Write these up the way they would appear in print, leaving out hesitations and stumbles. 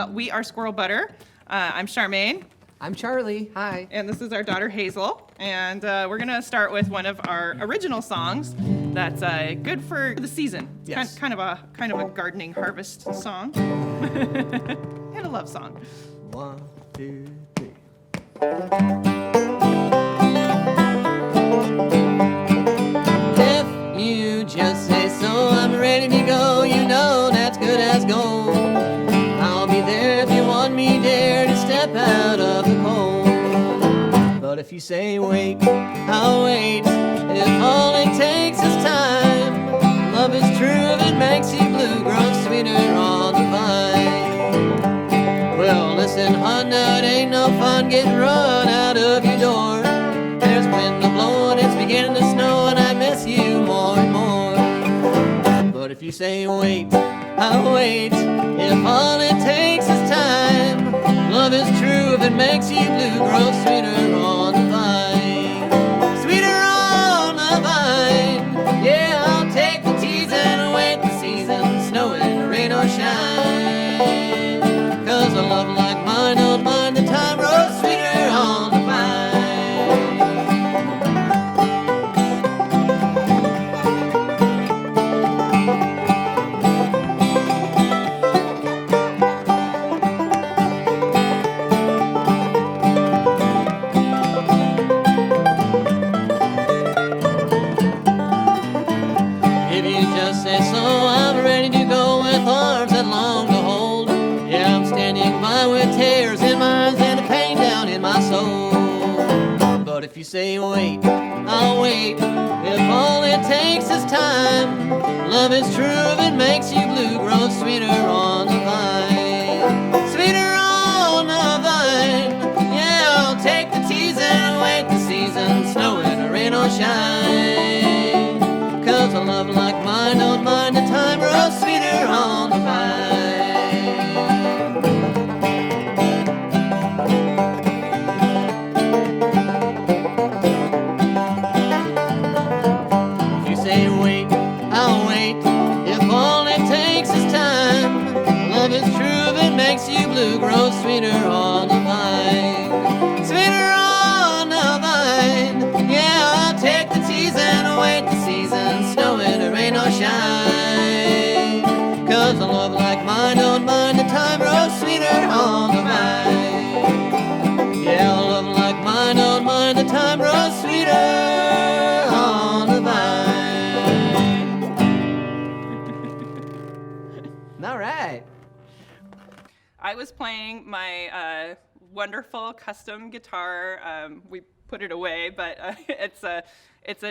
Well, we are Squirrel Butter. I'm Charmaine. I'm Charlie. Hi. And this is our daughter Hazel. And we're going to start with one of our original songs that's good for the season. Yes. Kind of a gardening harvest song. And a love song. 1, 2, 3. If you just say so, I'm ready to go. You know that's good as gold. I'll be there if you want me, dare to step out of the cold. But if you say wait, I'll wait. If all it takes is time, love is true if it makes you blue, grows sweeter on the vine. Well, listen, hon, now it ain't no fun getting run out of your door. There's wind blowing, it's beginning to snow, and I miss you more and more. But if you say wait, I'll wait. If all it takes is time, love is true if it makes you blue, grows sweeter on the vine. Sweeter on the vine. Yeah, I'll take the tease and wait the season, snowing, rain or shine. 'Cause a love like mine don't mind the time, grows sweeter on the vine. If you just say so, I'm ready to go with arms that long to hold. Yeah, I'm standing by with tears in my eyes and a pain down in my soul. But if you say wait, I'll wait. If all it takes is time, love is true if it makes you blue, grows sweeter on the vine. Sweeter on the vine. Yeah, I'll take the tease and wait the season, snowing, rain or shine. 'Cause a love like mine don't mind the time, grows sweeter on the vine. If you say wait, I'll wait. If all it takes is time, love is true if it makes you blue, grows sweeter on the vine. Sweeter on the vine. Yeah, I'll take the tease and wait the season, snowing or rain or shine. 'Cause a love like mine don't mind the time, grows sweeter on the vine. Yeah, a love like mine don't mind the time, grows sweeter on the vine. All right. I was playing my wonderful custom guitar. We put it away, but it's a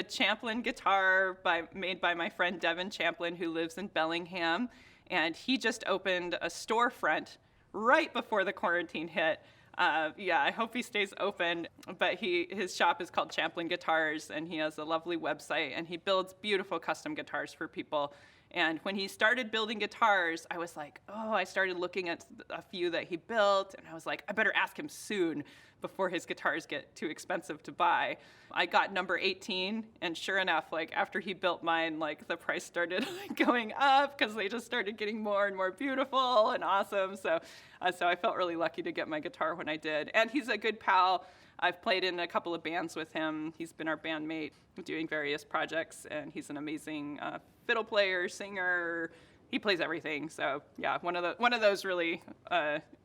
Champlin guitar made by my friend Devin Champlin, who lives in Bellingham, and he just opened a storefront right before the quarantine hit. I hope he stays open, but his shop is called Champlin Guitars, and he has a lovely website, and he builds beautiful custom guitars for people. And when he started building guitars, I was like, I started looking at a few that he built, and I was like, I better ask him soon before his guitars get too expensive to buy. I got number 18, and sure enough, after he built mine, the price started going up because they just started getting more and more beautiful and awesome. So I felt really lucky to get my guitar when I did. And he's a good pal. I've played in a couple of bands with him. He's been our bandmate doing various projects, and he's an amazing fiddle player, singer. He plays everything. So yeah, one of those really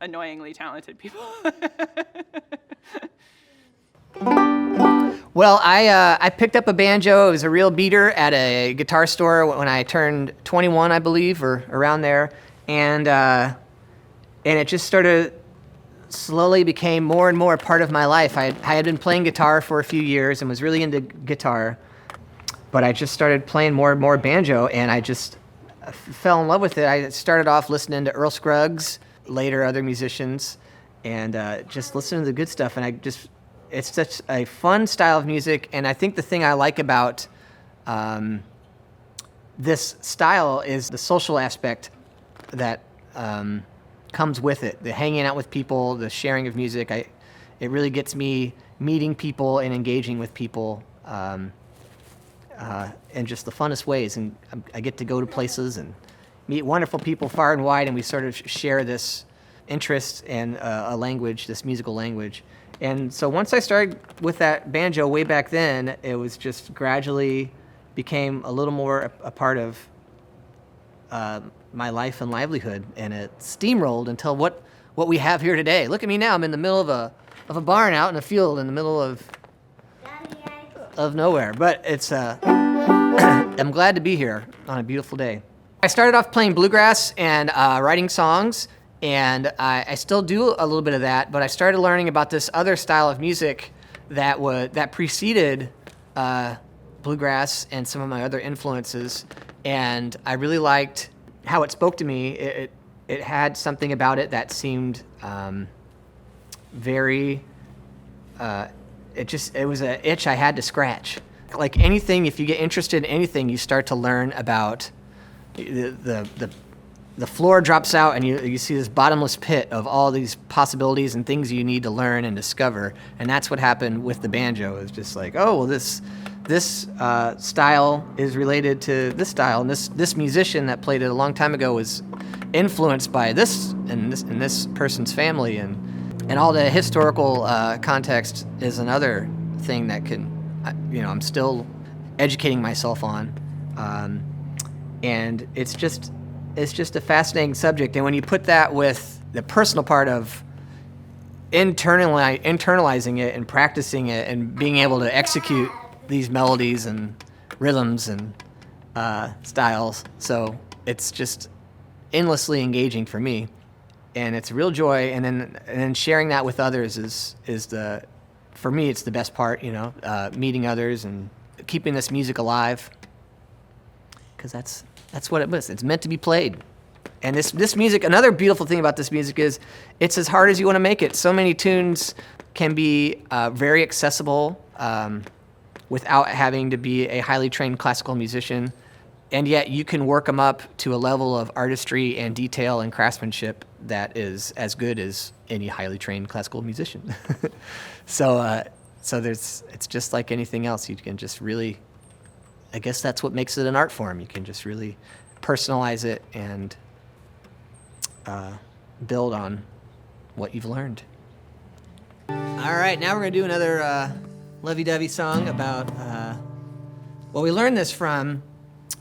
annoyingly talented people. Well, I picked up a banjo. It was a real beater at a guitar store when I turned 21, I believe, or around there, and it just started slowly became more and more a part of my life. I had been playing guitar for a few years and was really into guitar, but I just started playing more and more banjo, and I just fell in love with it. I started off listening to Earl Scruggs, later other musicians, and just listening to the good stuff, and it's such a fun style of music, and I think the thing I like about this style is the social aspect that comes with it, the hanging out with people, the sharing of music. It really gets me meeting people and engaging with people in just the funnest ways. And I get to go to places and meet wonderful people far and wide, and we sort of share this interest in a language, this musical language. And so once I started with that banjo way back then, it was just gradually became a little more a part of my life and livelihood, and it steamrolled until what we have here today. Look at me now. I'm in the middle of a barn out in a field in the middle of nowhere. But it's I'm glad to be here on a beautiful day. I started off playing bluegrass and writing songs, and I still do a little bit of that, but I started learning about this other style of music that preceded bluegrass and some of my other influences, and I really liked how it spoke to me. It had something about it that seemed very, it was an itch I had to scratch. Like anything, if you get interested in anything, you start to learn about the floor drops out, and you see this bottomless pit of all these possibilities and things you need to learn and discover. And that's what happened with the banjo. It's just like, oh, well, this style is related to this style, and this musician that played it a long time ago was influenced by this and this person's family, and all the historical context is another thing that can, I'm still educating myself on, and it's just a fascinating subject. And when you put that with the personal part of internalizing it and practicing it and being able to execute these melodies and rhythms and styles, so it's just endlessly engaging for me, and it's a real joy. And then sharing that with others is for me, it's the best part. Meeting others and keeping this music alive, because that's what it was. It's meant to be played. And this music, another beautiful thing about this music is it's as hard as you want to make it. So many tunes can be very accessible without having to be a highly trained classical musician, and yet you can work them up to a level of artistry and detail and craftsmanship that is as good as any highly trained classical musician. So it's just like anything else. You can just really, I guess that's what makes it an art form. You can just really personalize it and build on what you've learned. All right, now we're going to do another lovey-dovey song about, we learned this from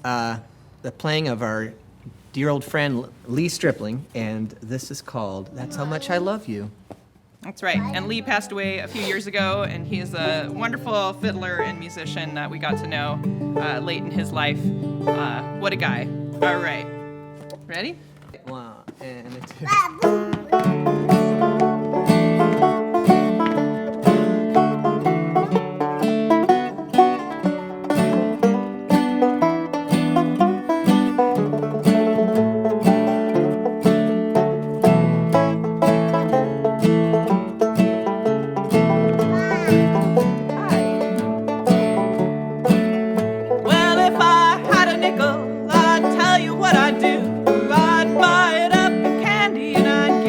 the playing of our dear old friend Lee Stripling, and this is called That's How Much I Love You. That's right. And Lee passed away a few years ago, and he's a wonderful fiddler and musician that we got to know late in his life. What a guy. All right. Ready? 1 and 2. I'd tell you what I'd do. I'd buy it up in candy and I'd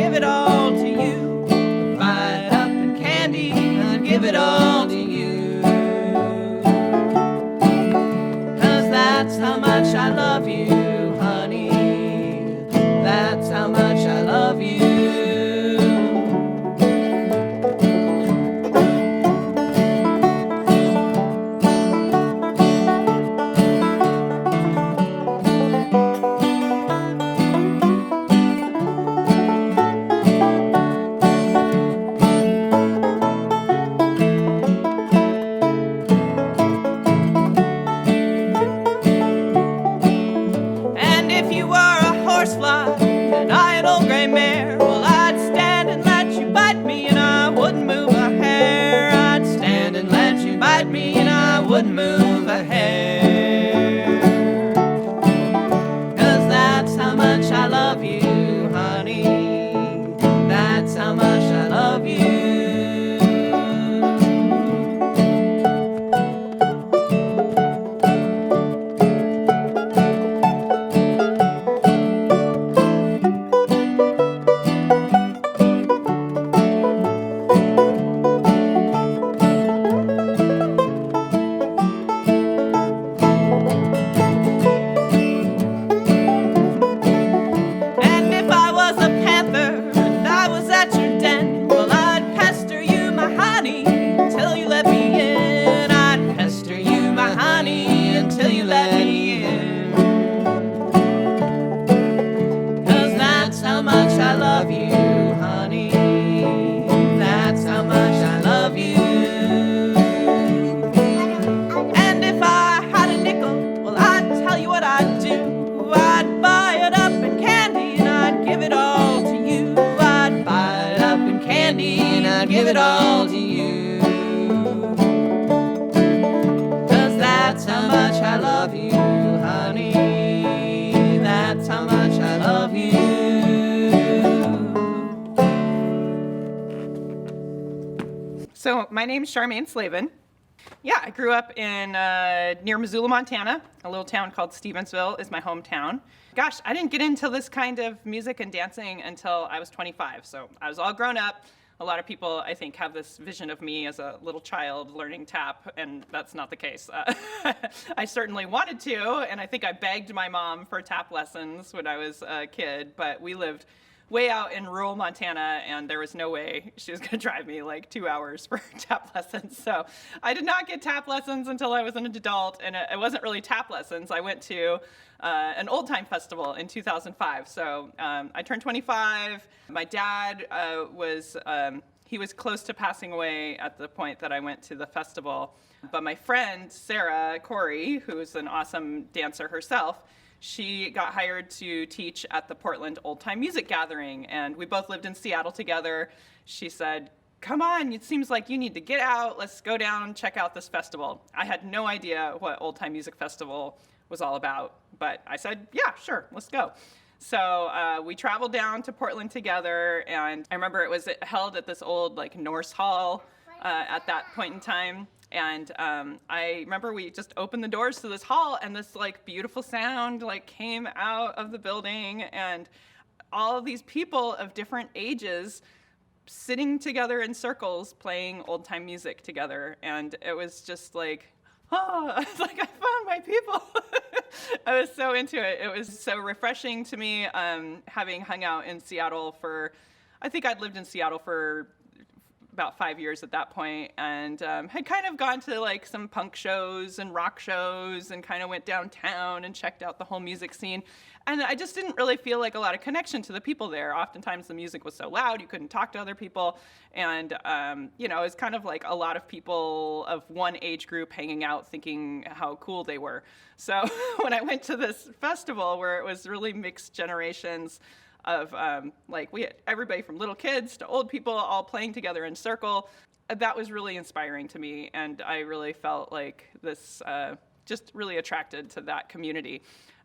give it all to you. 'Cause that's how much I love you, honey. That's how much I love you. So my name's Charmaine Slavin. Yeah, I grew up in near Missoula, Montana. A little town called Stevensville is my hometown. Gosh, I didn't get into this kind of music and dancing until I was 25. So I was all grown up. A lot of people, I think, have this vision of me as a little child learning tap, and that's not the case. I certainly wanted to, and I think I begged my mom for tap lessons when I was a kid, but we lived way out in rural Montana, and there was no way she was going to drive me like 2 hours for tap lessons. So I did not get tap lessons until I was an adult, and it wasn't really tap lessons. I went to an old time festival in 2005. So I turned 25. My dad he was close to passing away at the point that I went to the festival. But my friend, Sarah Corey, who's an awesome dancer herself, she got hired to teach at the Portland Old Time Music Gathering, and we both lived in Seattle together. She said, come on, it seems like you need to get out. Let's go down and check out this festival. I had no idea what Old Time Music Festival was all about, but I said, yeah, sure, let's go. So we traveled down to Portland together, and I remember it was held at this old like Norse Hall at that point in time. And I remember we just opened the doors to this hall, and this like beautiful sound like came out of the building, and all of these people of different ages sitting together in circles playing old time music together. And it was just like, oh, I was like, I found my people. I was so into it. It was so refreshing to me, having hung out in Seattle I think I'd lived in Seattle for about 5 years at that point, and had kind of gone to like some punk shows and rock shows, and kind of went downtown and checked out the whole music scene. And I just didn't really feel like a lot of connection to the people there. Oftentimes the music was so loud you couldn't talk to other people, and it was kind of like a lot of people of one age group hanging out thinking how cool they were. So when I went to this festival where it was really mixed generations of we had everybody from little kids to old people all playing together in circle, that was really inspiring to me, and I really felt like this, just really attracted to that community.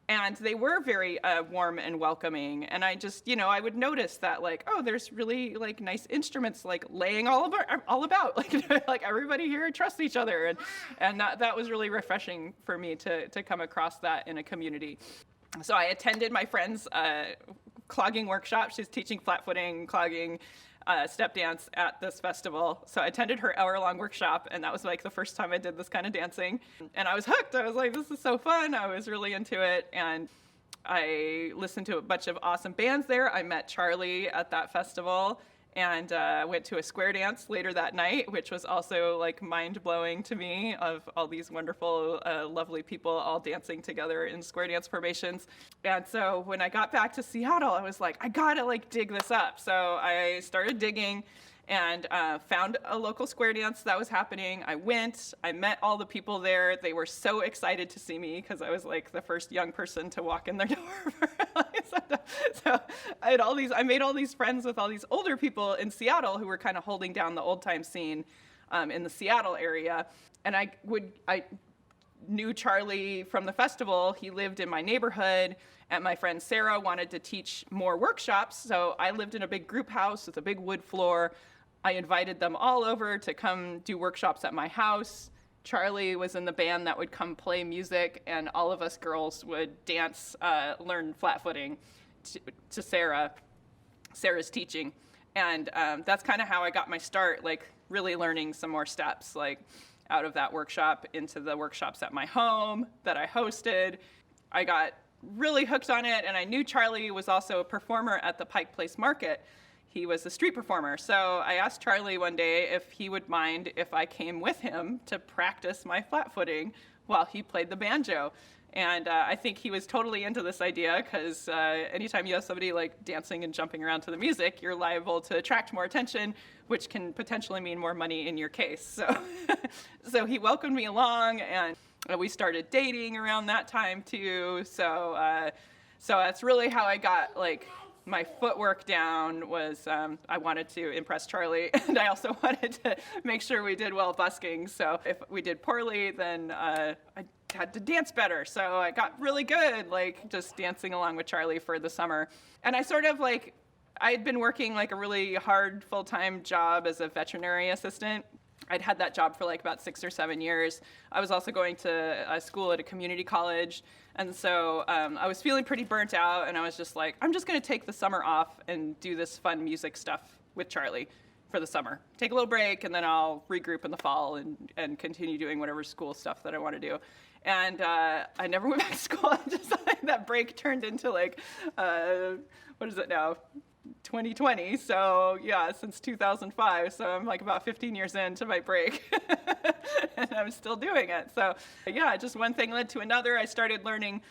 And they were very warm and welcoming, and I just, I would notice that like, oh, there's really like nice instruments like laying all about, like everybody here trusts each other, and that was really refreshing for me to come across that in a community. So I attended my friend's clogging workshop. She's teaching flat-footing, clogging, step dance at this festival. So I attended her hour-long workshop, and that was like the first time I did this kind of dancing. And I was hooked. I was like, this is so fun. I was really into it. And I listened to a bunch of awesome bands there. I met Charlie at that festival, and went to a square dance later that night, which was also like mind-blowing to me, of all these wonderful, lovely people all dancing together in square dance formations. And so when I got back to Seattle, I was like, I gotta like dig this up. So I started digging, and found a local square dance that was happening. I went, I met all the people there. They were so excited to see me because I was like the first young person to walk in their door. So I made all these friends with all these older people in Seattle who were kind of holding down the old time scene in the Seattle area. And I knew Charlie from the festival. He lived in my neighborhood, and my friend Sarah wanted to teach more workshops. So I lived in a big group house with a big wood floor. I invited them all over to come do workshops at my house. Charlie was in the band that would come play music, and all of us girls would dance, learn flat-footing to Sarah's teaching. And that's kind of how I got my start, like really learning some more steps, like out of that workshop into the workshops at my home that I hosted. I got really hooked on it, and I knew Charlie was also a performer at the Pike Place Market. He was a street performer. So I asked Charlie one day if he would mind if I came with him to practice my flat footing while he played the banjo. And I think he was totally into this idea because anytime you have somebody like dancing and jumping around to the music, you're liable to attract more attention, which can potentially mean more money in your case. So, so he welcomed me along, and we started dating around that time too. So that's really how I got like my footwork down was I wanted to impress Charlie, and I also wanted to make sure we did well busking. So if we did poorly, then I had to dance better. So I got really good, like just dancing along with Charlie for the summer. And I sort of like, I had been working like a really hard full-time job as a veterinary assistant. I'd had that job for like about 6 or 7 years. I was also going to a school at a community college. And so I was feeling pretty burnt out, and I was just like, I'm just going to take the summer off and do this fun music stuff with Charlie for the summer. Take a little break, and then I'll regroup in the fall and continue doing whatever school stuff that I want to do. And I never went back to school. I just that break turned into like, what is it now? 2020, so yeah, since 2005, so I'm like about 15 years into my break, and I'm still doing it. So yeah, just one thing led to another. I started learning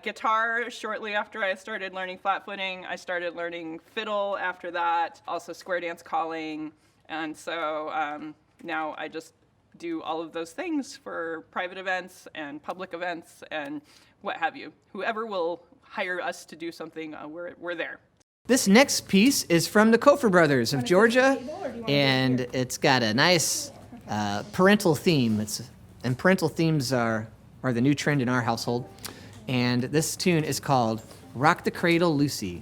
guitar shortly after I started learning flat footing. I started learning fiddle after that, also square dance calling, and so now I just do all of those things for private events and public events and what have you. Whoever will hire us to do something, we're there. This next piece is from the Kofer brothers of Georgia, and it's got a nice parental theme. And parental themes are the new trend in our household. And this tune is called Rock the Cradle, Lucy.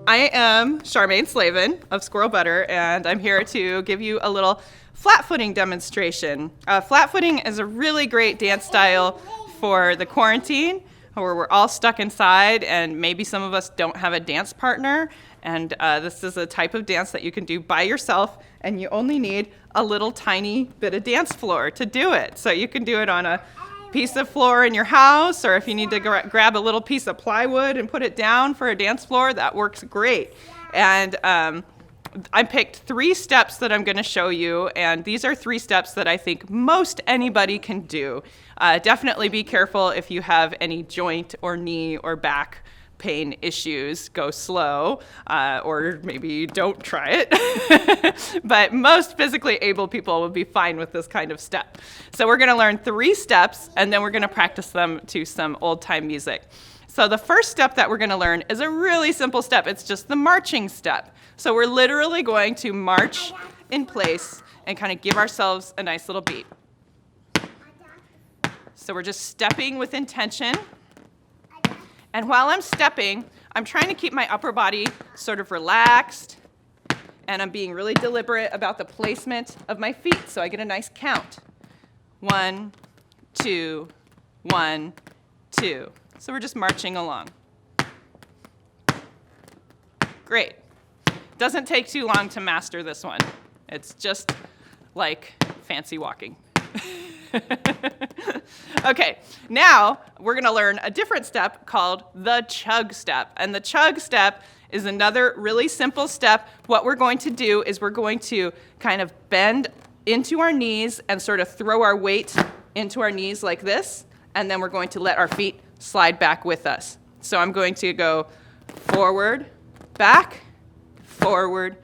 I am Charmaine Slavin of Squirrel Butter, and I'm here to give you a little flat footing demonstration. Flat footing is a really great dance style for the quarantine, where we're all stuck inside and maybe some of us don't have a dance partner. And this is a type of dance that you can do by yourself, and you only need a little tiny bit of dance floor to do it. So you can do it on a piece of floor in your house, or if you need to grab a little piece of plywood and put it down for a dance floor, that works great. And I picked 3 steps that I'm going to show you, and these are 3 steps that I think most anybody can do. Definitely be careful if you have any joint or knee or back pain issues. Go slow, or maybe don't try it. But most physically able people will be fine with this kind of step. So we're going to learn 3 steps, and then we're going to practice them to some old-time music. So the first step that we're going to learn is a really simple step. It's just the marching step. So we're literally going to march in place and kind of give ourselves a nice little beat. So we're just stepping with intention. And while I'm stepping, I'm trying to keep my upper body sort of relaxed and I'm being really deliberate about the placement of my feet so I get a nice count. 1, 2, 1, 2. So we're just marching along. Great. Doesn't take too long to master this one. It's just like fancy walking. Okay, now we're going to learn a different step called the Chug Step. And the Chug Step is another really simple step. What we're going to do is we're going to kind of bend into our knees and sort of throw our weight into our knees like this, and then we're going to let our feet slide back with us. So I'm going to go forward, back, forward,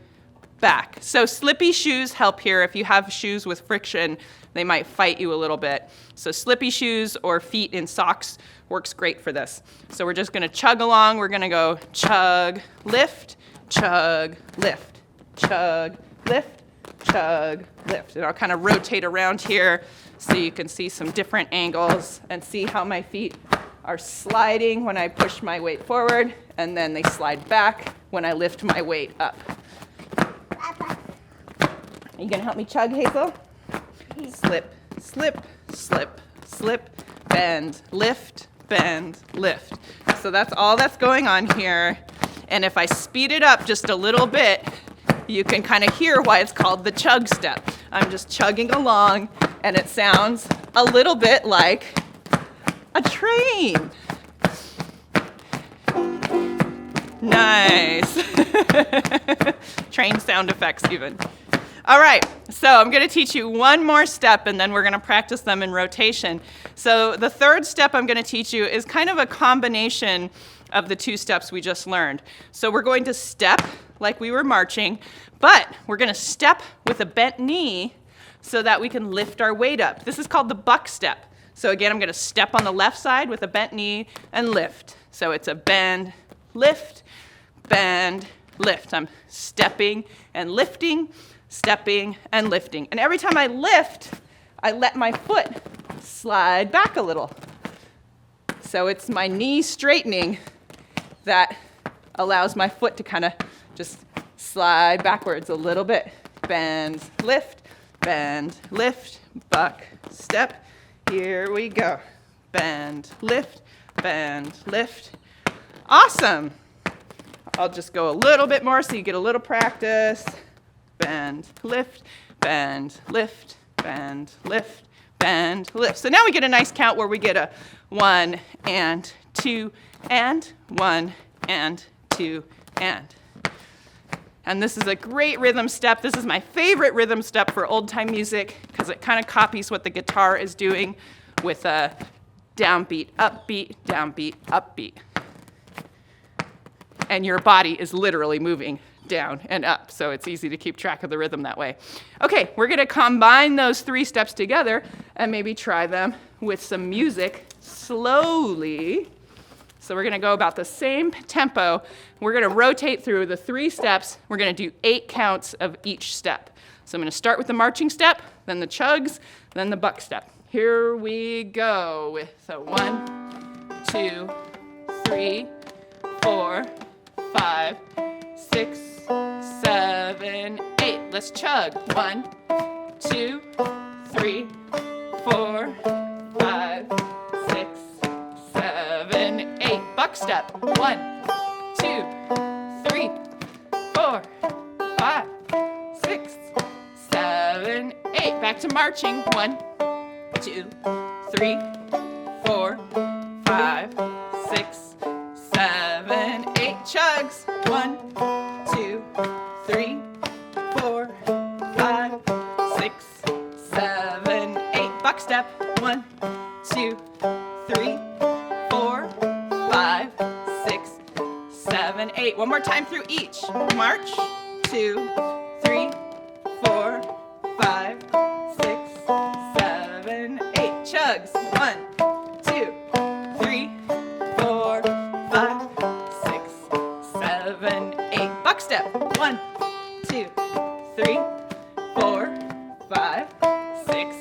back. So slippy shoes help here. If you have shoes with friction, they might fight you a little bit. So slippy shoes or feet in socks works great for this. So we're just going to chug along. We're going to go chug, lift, chug, lift, chug, lift, chug, lift. And I'll kind of rotate around here so you can see some different angles and see how my feet are sliding when I push my weight forward, and then they slide back when I lift my weight up. Are you going to help me chug, Hazel? Slip, slip, slip, slip, bend, lift, bend, lift. So that's all that's going on here. And if I speed it up just a little bit, you can kind of hear why it's called the Chug Step. I'm just chugging along, and it sounds a little bit like a train. Nice. Train sound effects even. All right, so I'm going to teach you one more step, and then we're going to practice them in rotation. So the third step I'm going to teach you is kind of a combination of the two steps we just learned. So we're going to step like we were marching, but we're going to step with a bent knee so that we can lift our weight up. This is called the buck step. So again, I'm going to step on the left side with a bent knee and lift. So it's a bend, lift, bend, lift. I'm stepping and lifting, stepping and lifting. And every time I lift, I let my foot slide back a little. So it's my knee straightening that allows my foot to kind of just slide backwards a little bit. Bend, lift, buck, step. Here we go. Bend, lift, bend, lift. Awesome. I'll just go a little bit more so you get a little practice. Bend, lift, bend, lift, bend, lift, bend, lift. So now we get a nice count where we get a 1 and 2 and 1 and 2 and. And this is a great rhythm step. This is my favorite rhythm step for old-time music because it kind of copies what the guitar is doing with a downbeat, upbeat, downbeat, upbeat. And your body is literally moving down and up, so it's easy to keep track of the rhythm that way. Okay, we're going to combine those 3 steps together and maybe try them with some music slowly. So we're going to go about the same tempo. We're going to rotate through the 3 steps. We're going to do 8 counts of each step. So I'm going to start with the marching step, then the chugs, then the buck step. Here we go with a 1, 2, 3, 4, 5, 6, 7, 8. Let's chug. 1, 2, 3, 4, 5, 6, 7, 8. Buck step. 1, 2, 3, 4, 5, 6, 7, 8. Back to marching. 1, 2, 3, 4, 5, 6, 7, 8. Chugs. 1, 2, 3, 4, 5, 6, 7, 8. Buck step. 1, 2, 3, 4, 5, 6, 7, 8. One more time through each. March. 2, 3, 4, 5, 6, 7, 8. Chugs. 1, 2, 3, 4, 5, 6, 7, 8. Buck step. 1, 2, 3, 4, 5, 6,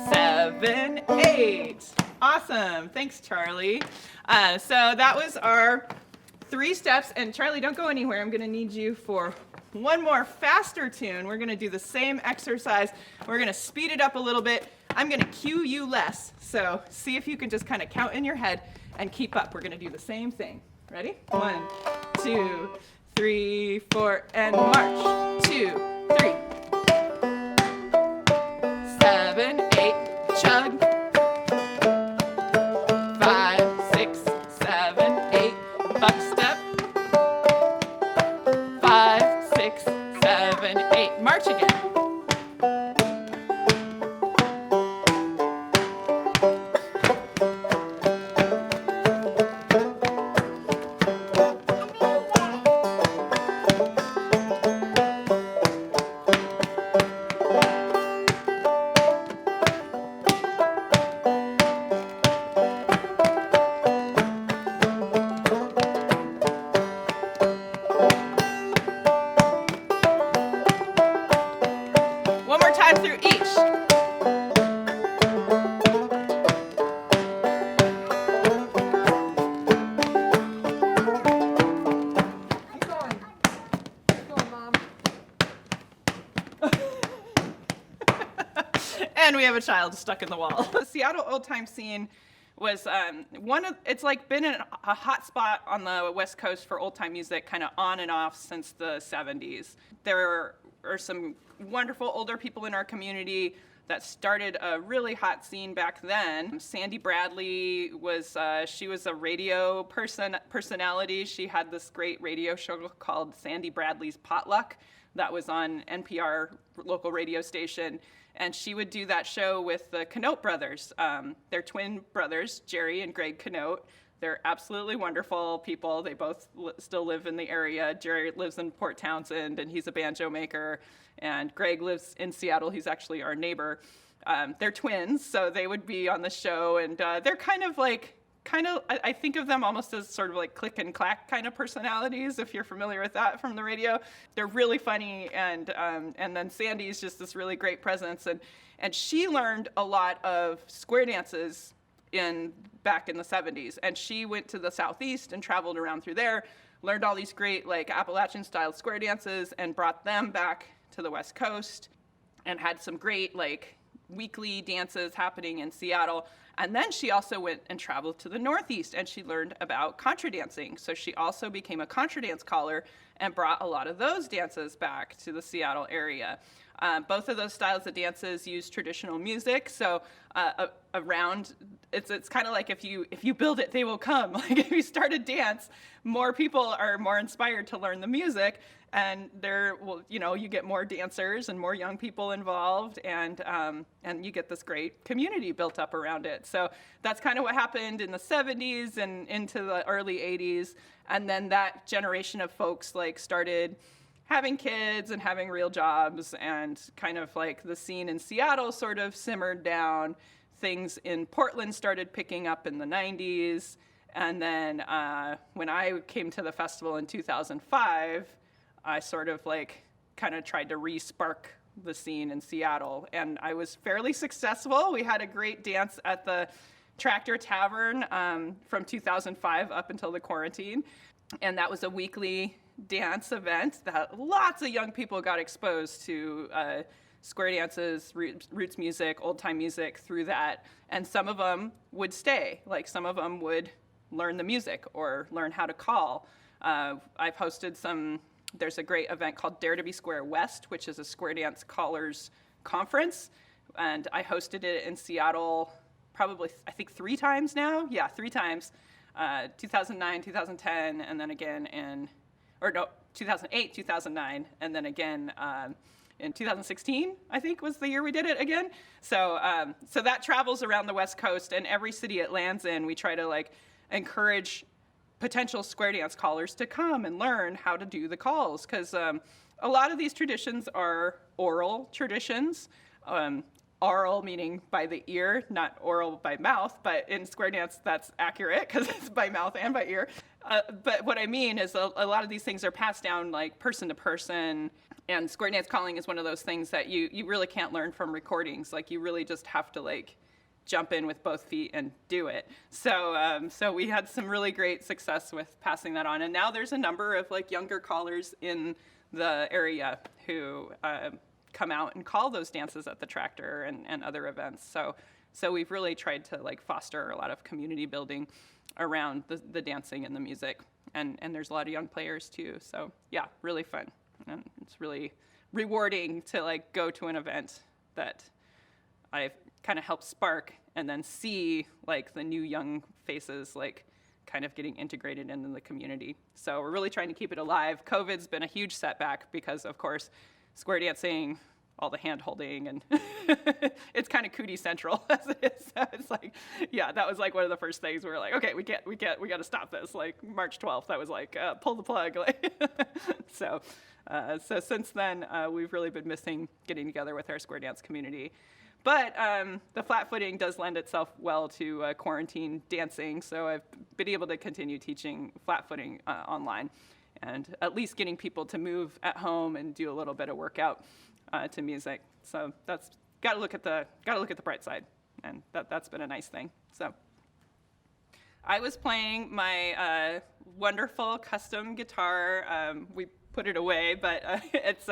7, 8. Awesome. Thanks, Charlie. So that was our 3 steps, and Charlie, don't go anywhere. I'm gonna need you for one more faster tune. We're gonna do the same exercise. We're gonna speed it up a little bit. I'm gonna cue you less, so see if you can just kind of count in your head and keep up. We're gonna do the same thing. Ready? 1, 2, 3, 4, and march. 2, 3. 7, 8, chug. 5, 6, 7, 8, buck step. 5, 6, 7, 8, march again. One more time through each. Keep going. Keep going, Mom. And we have a child stuck in the wall. The Seattle old time scene was it's like been a hot spot on the West Coast for old time music, kind of on and off since the 70s. There are some wonderful older people in our community that started a really hot scene back then. Sandy Bradley was she was a radio personality. She had this great radio show called Sandy Bradley's Potluck that was on NPR local radio station. And she would do that show with the Knote brothers. They're twin brothers, Jerry and Greg Knote. They're absolutely wonderful people. They both still live in the area. Jerry lives in Port Townsend, and he's a banjo maker. And Greg lives in Seattle. He's actually our neighbor. They're twins, so they would be on the show. And they're I think of them almost as sort of like click and clack kind of personalities, if you're familiar with that from the radio. They're really funny, and then Sandy's just this really great presence, and she learned a lot of square dances back in the 70s, and she went to the Southeast and traveled around through there, learned all these great like Appalachian style square dances, and brought them back to the West Coast, and had some great like weekly dances happening in Seattle. And then she also went and traveled to the Northeast, and she learned about contra dancing. So she also became a contra dance caller and brought a lot of those dances back to the Seattle area. Both of those styles of dances use traditional music. So it's kind of like if you build it, they will come. Like if you start a dance, more people are more inspired to learn the music, and you get more dancers and more young people involved, and you get this great community built up around it. So that's kind of what happened in the 70s and into the early 80s, and then that generation of folks like started having kids and having real jobs, and kind of like the scene in Seattle sort of simmered down. Things in Portland started picking up in the 90s, and then when I came to the festival in 2005, I sort of like kind of tried to re-spark the scene in Seattle, and I was fairly successful. We had a great dance at the Tractor Tavern from 2005 up until the quarantine, and that was a weekly dance event that lots of young people got exposed to square dances, roots music, old time music through that, and some of them would stay. Like some of them would learn the music or learn how to call. I've hosted there's a great event called Dare to Be Square West, which is a square dance callers conference, and I hosted it in Seattle probably, I think 3 times now. Yeah, 3 times, 2009, 2010, and then again 2008, 2009, and then again in 2016, I think was the year we did it again. So that travels around the West Coast, and every city it lands in, we try to like encourage potential square dance callers to come and learn how to do the calls, because a lot of these traditions are oral traditions. Oral meaning by the ear, not oral by mouth, but in square dance that's accurate because it's by mouth and by ear. But what I mean is a lot of these things are passed down like person to person, and square dance calling is one of those things that you really can't learn from recordings. Like you really just have to like jump in with both feet and do it. So we had some really great success with passing that on. And now there's a number of like younger callers in the area who come out and call those dances at the tractor and other events. So we've really tried to like foster a lot of community building around the dancing and the music. And there's a lot of young players too. So yeah, really fun. And it's really rewarding to like go to an event that I've kind of helped spark and then see like the new young faces like kind of getting integrated into the community. So we're really trying to keep it alive. COVID's been a huge setback because of course square dancing, all the hand holding, and it's kind of cootie central as it is. So it's like, yeah, that was like one of the first things we were like, okay, we got to stop this. Like March 12th, that was like, pull the plug. So since then, we've really been missing getting together with our square dance community. But the flat footing does lend itself well to quarantine dancing, so I've been able to continue teaching flat footing online, and at least getting people to move at home and do a little bit of workout to music. So that's gotta look at the bright side, and that's been a nice thing. So I was playing my wonderful custom guitar. We put it away, but it's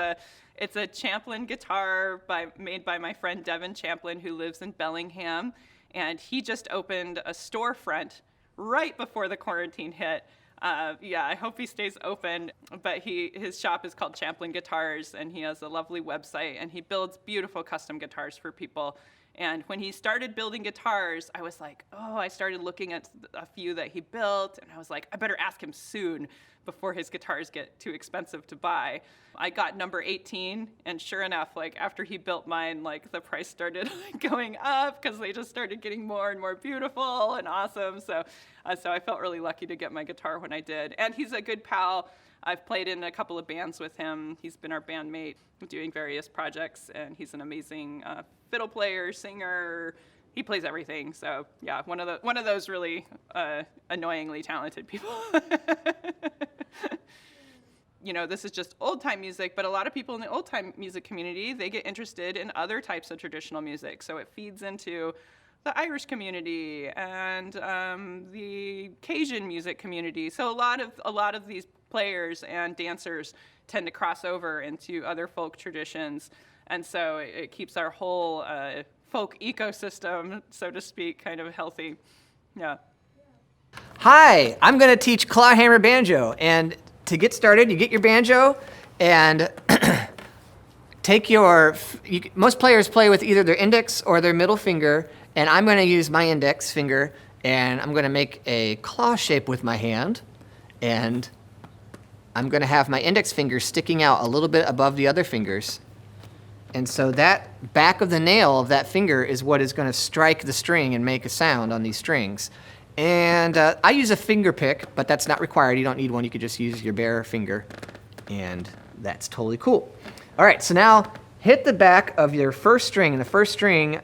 a Champlin guitar made by my friend Devin Champlin, who lives in Bellingham, and he just opened a storefront right before the quarantine hit. Yeah, I hope he stays open, but his shop is called Champlin Guitars, and he has a lovely website, and he builds beautiful custom guitars for people. And when he started building guitars, I was like, oh, I started looking at a few that he built, and I was like, I better ask him soon before his guitars get too expensive to buy. I got number 18, and sure enough, like after he built mine, like the price started going up because they just started getting more and more beautiful and awesome. So I felt really lucky to get my guitar when I did. And he's a good pal. I've played in a couple of bands with him. He's been our bandmate doing various projects, and he's an amazing fiddle player, singer. He plays everything. So yeah, one of those really annoyingly talented people. You know, this is just old-time music, but a lot of people in the old-time music community, they get interested in other types of traditional music. So it feeds into the Irish community and the Cajun music community. So a lot of these players and dancers tend to cross over into other folk traditions, and so it keeps our whole folk ecosystem, so to speak, kind of healthy. Yeah. Hi, I'm going to teach clawhammer banjo, and to get started, you get your banjo and take most players play with either their index or their middle finger, and I'm going to use my index finger, and I'm going to make a claw shape with my hand, and I'm going to have my index finger sticking out a little bit above the other fingers. And so that back of the nail of that finger is what is going to strike the string and make a sound on these strings. And I use a finger pick, but that's not required. You don't need one. You could just use your bare finger, and that's totally cool. All right, so now hit the back of your first string, and the first string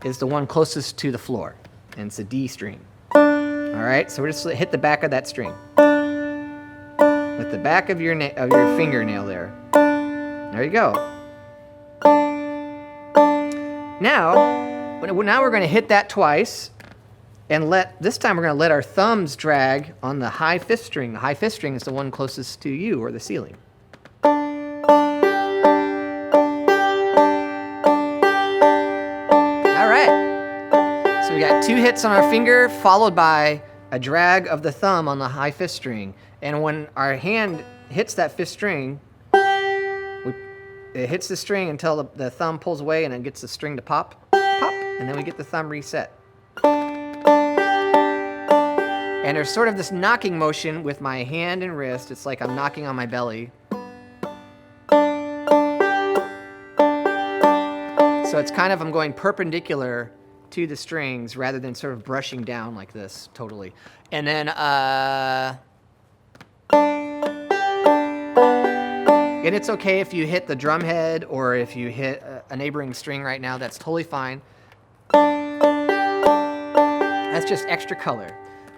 is the one closest to the floor, and it's a D string. All right, so we're just hit the back of that string with the back of your fingernail there. There you go. Now we're going to hit that twice. And this time we're going to let our thumbs drag on the high fifth string. The high fifth string is the one closest to you or the ceiling. All right. So we got 2 hits on our finger followed by a drag of the thumb on the high fifth string. And when our hand hits that fifth string, it hits the string until the thumb pulls away and it gets the string to pop, and then we get the thumb reset. And there's sort of this knocking motion with my hand and wrist. It's like I'm knocking on my belly. So it's kind of, I'm going perpendicular to the strings rather than sort of brushing down like this, totally. And then, and it's okay if you hit the drum head or if you hit a neighboring string right now, that's totally fine. That's just extra color.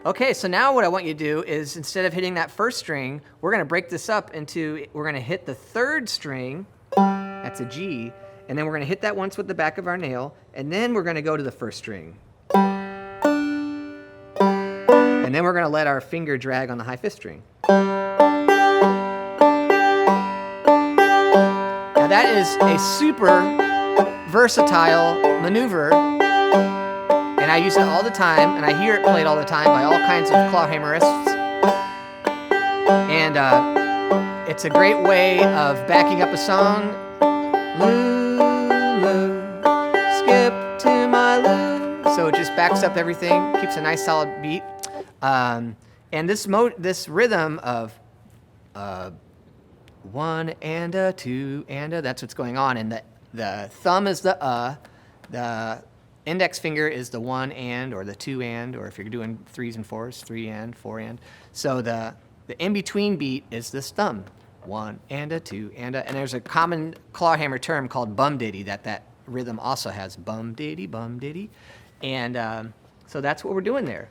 Okay, so now what I want you to do is instead of hitting that first string, we're going to break this up into, we're going to hit the third string, that's a G, And then we're going to hit that once with the back of our nail, and then we're going to go to the first string. And then we're going to let our finger drag on the high fifth string. Now that is a super versatile maneuver, and I use it all the time, and I hear it played all the time by all kinds of clawhammerists. And it's a great way of backing up a song. Lulu, skip to my Lou. So it just backs up everything, keeps a nice solid beat. And this rhythm of 1 and a 2 and a, that's what's going on. And the thumb is the index finger is the 1 and, or the 2 and, or if you're doing 3s and 4s, 3 and, 4 and. So the in-between beat is this thumb. 1 and a 2 and a, and there's a common clawhammer term called bum diddy that rhythm also has. Bum diddy, and so that's what we're doing there.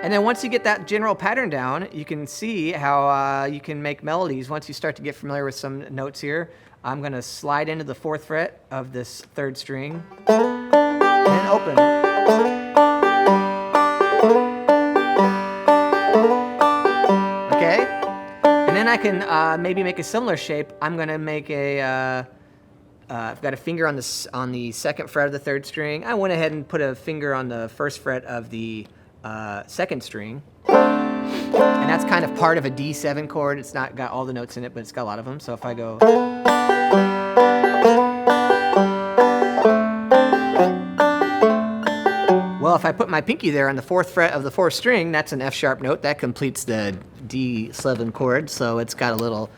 And then once you get that general pattern down, you can see how you can make melodies once you start to get familiar with some notes here. I'm going to slide into the 4th fret of this 3rd string and open. Okay? And then I can maybe make a similar shape. I'm going to make I've got a finger on the 2nd fret of the 3rd string. I went ahead and put a finger on the 1st fret of the 2nd string. And that's kind of part of a D7 chord. It's not got all the notes in it, but it's got a lot of them. So if I go... Well, if I put my pinky there on the 4th fret of the 4th string, that's an F sharp note. That completes the D7 chord. So it's got a little...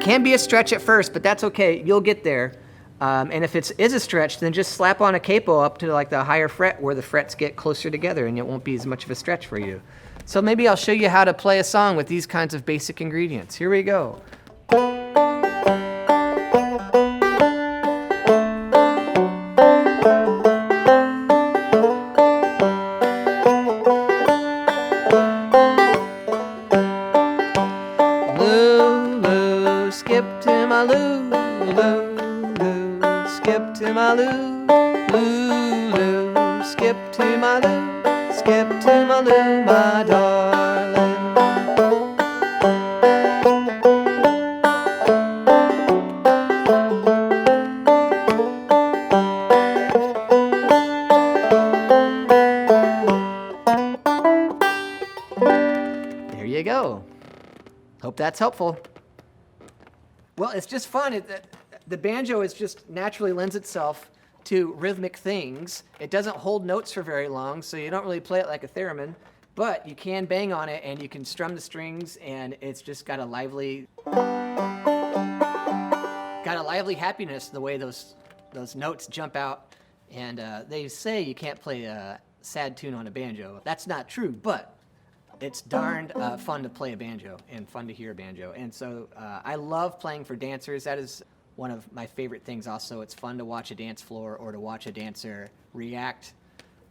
Can be a stretch at first, but that's okay. You'll get there. And if it is a stretch, then just slap on a capo up to like the higher fret where the frets get closer together, and it won't be as much of a stretch for you. So maybe I'll show you how to play a song with these kinds of basic ingredients. Here we go. There you go. Hope that's helpful. Well, it's just fun. The banjo just naturally lends itself to rhythmic things. It doesn't hold notes for very long, so you don't really play it like a theremin, but you can bang on it and you can strum the strings, and it's just got a lively happiness the way those notes jump out. And they say you can't play a sad tune on a banjo. That's not true, but it's darned fun to play a banjo and fun to hear a banjo. And so I love playing for dancers. That is one of my favorite things also. It's fun to watch a dance floor or to watch a dancer react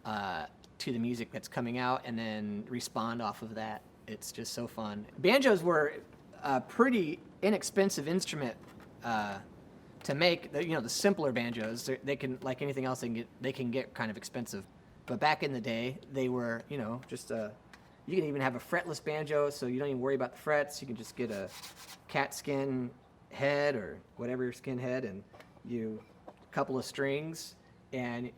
to the music that's coming out and then respond off of that. It's just so fun. Banjos were a pretty inexpensive instrument to make. The simpler banjos, they can, like anything else, they can get kind of expensive. But back in the day, they were, just you can even have a fretless banjo, so you don't even worry about the frets. You can just get a cat skin head or whatever your skin head, and a couple of strings, and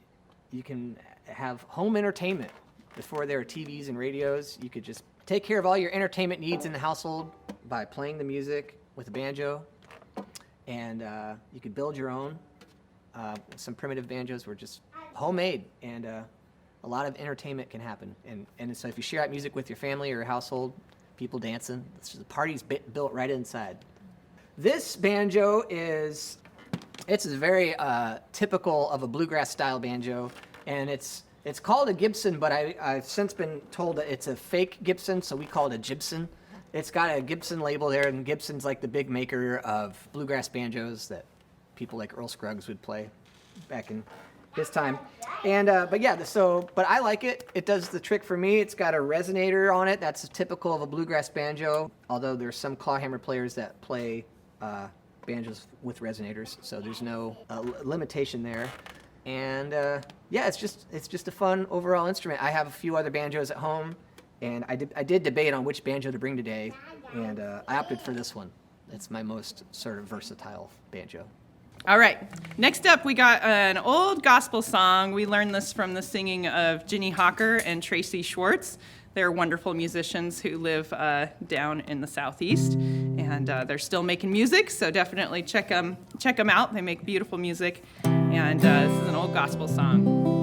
you can have home entertainment. Before there were TVs and radios, you could just take care of all your entertainment needs in the household by playing the music with a banjo, and you could build your own. Some primitive banjos were just homemade, and a lot of entertainment can happen. And so if you share out music with your family or your household, people dancing, the party's built right inside. This banjo it's very typical of a bluegrass style banjo, and it's called a Gibson, but I've since been told that it's a fake Gibson, so we call it a Gibson. It's got a Gibson label there, and Gibson's like the big maker of bluegrass banjos that people like Earl Scruggs would play back in his time. And but yeah, but I like it. It does the trick for me. It's got a resonator on it. That's typical of a bluegrass banjo. Although there's some clawhammer players that play banjos with resonators, so there's no limitation there. And yeah, it's just a fun overall instrument. I have a few other banjos at home, and I did debate on which banjo to bring today, and I opted for this one. It's my most sort of versatile banjo. All right. Next up, we got an old gospel song. We learned this from the singing of Ginny Hawker and Tracy Schwartz. They're wonderful musicians who live down in the Southeast, and they're still making music, so definitely check them out. They make beautiful music, and this is an old gospel song.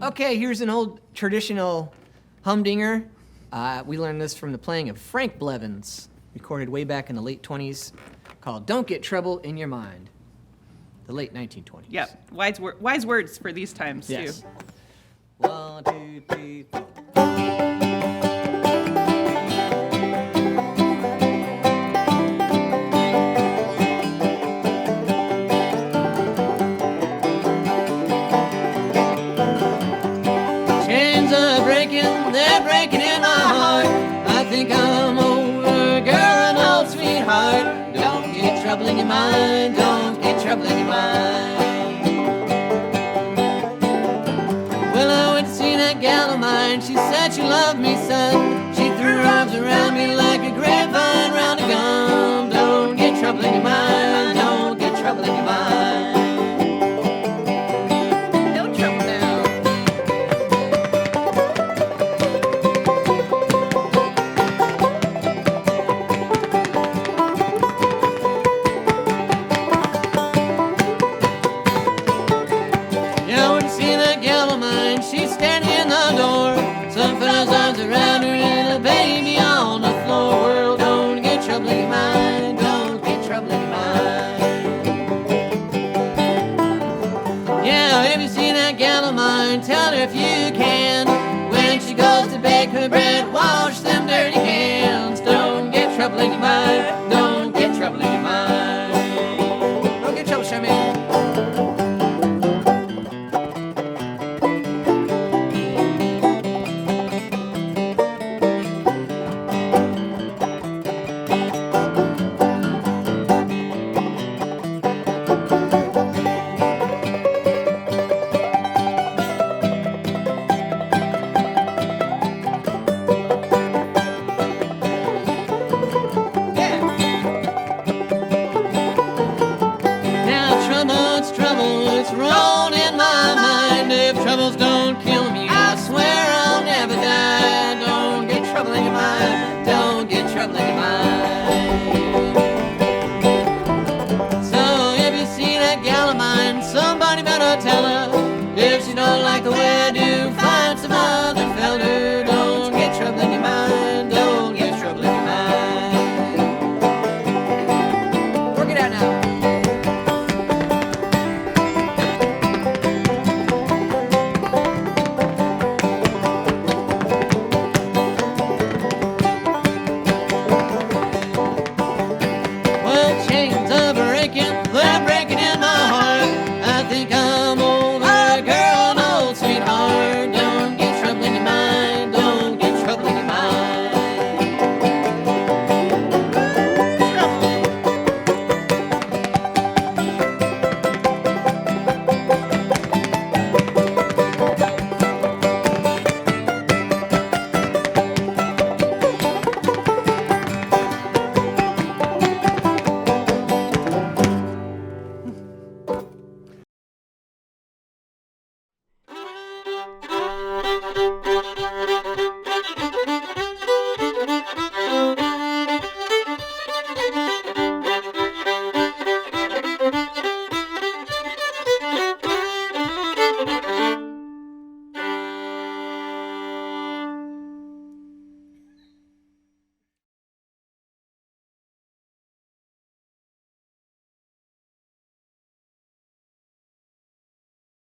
Okay, here's an old traditional humdinger. We learned this from the playing of Frank Blevins, recorded way back in the late 20s, called Don't Get Trouble in Your Mind. The late 1920s. Yep, wise words for these times, yes. too. 1, 2, 3, 4. They're breaking in my heart. I think I'm over, girl, an old sweetheart. Don't get trouble in your mind. Don't get trouble in your mind. Well, I went to see that gal of mine. She said she loved me, son. She threw her arms around me like a grapevine round a gum. Don't get trouble in your mind. Don't get trouble in your mind. if you can. When she goes to bake her bread, wash them dirty hands. Don't get trouble in your mind. Don't get trouble in your mind. Don't get trouble, Charmaine. Now trouble, it's wrong in my mind. If troubles don't kill me, I swear I'll never die. Don't get trouble in your mind. Don't